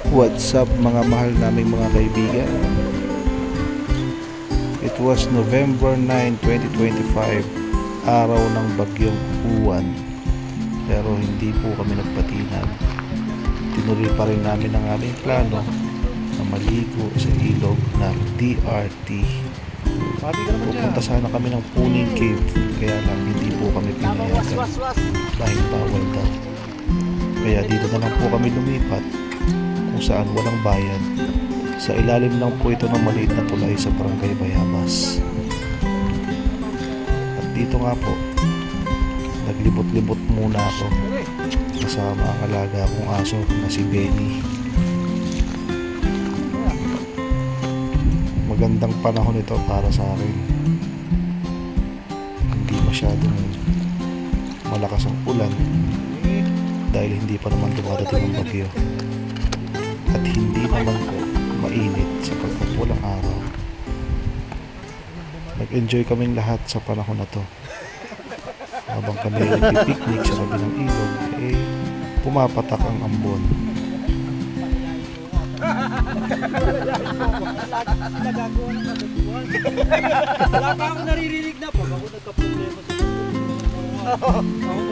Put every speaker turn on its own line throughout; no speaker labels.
What's up mga mahal naming mga kaibigan? It was November 9, 2025, araw ng bagyong Uwan. Pero hindi po kami nagpatinag. Tinuloy pa rin namin ang aming plano na maligo sa ilog ng DRT. Pupunta sana kami ng Puning Cave, kaya lang hindi po kami pinayagan dahil bawal daw. Kaya dito na lang po kami lumipat kung saan walang bayad. Sa ilalim lang po ito ng maliit na tulay sa Barangay Bayabas. At dito nga po, naglibot-libot muna ako kasama ang alaga kong aso na si Benny. Magandang panahon ito para sa akin. Hindi masyadong malakas ang ulan dahil hindi pa naman dumadating ang bagyo. At hindi naman po mainit sapagkat walang araw. Nag-enjoy kaming lahat sa panahon na to. Habang kami nagpipiknik sa tabi ng ilog, pumapatak ang ambon.
Wala pa akong naririnig na po. Ako nagka-problema sa ako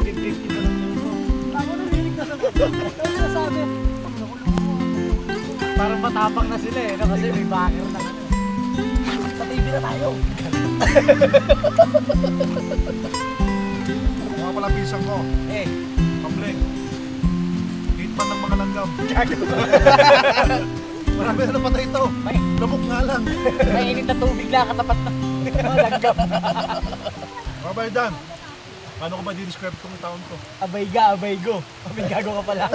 maging victim na lang yun. Ako naririnig na sa mga. Ano nasabi? Parang matapang na sila eh. Kasi may backer na. Sa TV na tayo.
Mga pala pisang ko. Pambling. Hitman ng mga langgam. Marami na napatay ito. Lumok nga lang.
May init na tubig na katapat na. Langgam.
Mabay Dan, paano ko ba di-describe itong taon ko?
Abay ga, abay go. Abay gago ka pala.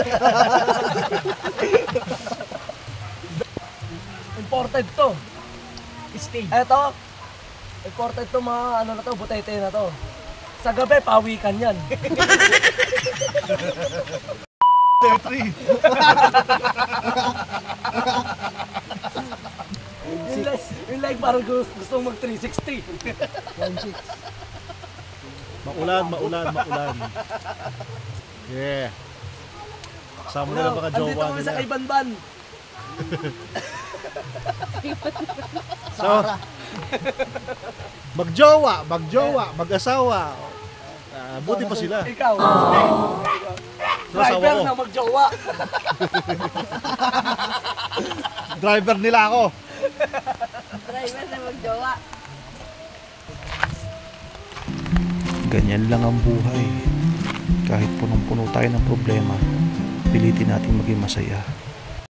Imported to. Stay. Eto. Imported to mga ano na to, butete na to. Sa gabi, pawikan yan.
33.
Yung like parang gusto mag 360. 1.6.
Maulan. Yeah. Kasama na lang mga jowa
nila. Andito kami sa kay Banban.
So, magjowa, mag-asawa. Buti pa sila.
Ikaw.
Driver
na magjowa.
Driver nila ako.
Driver na magjowa.
Ganyan lang ang buhay. Kahit punong-puno tayo ng problema, pilitin natin maging masaya.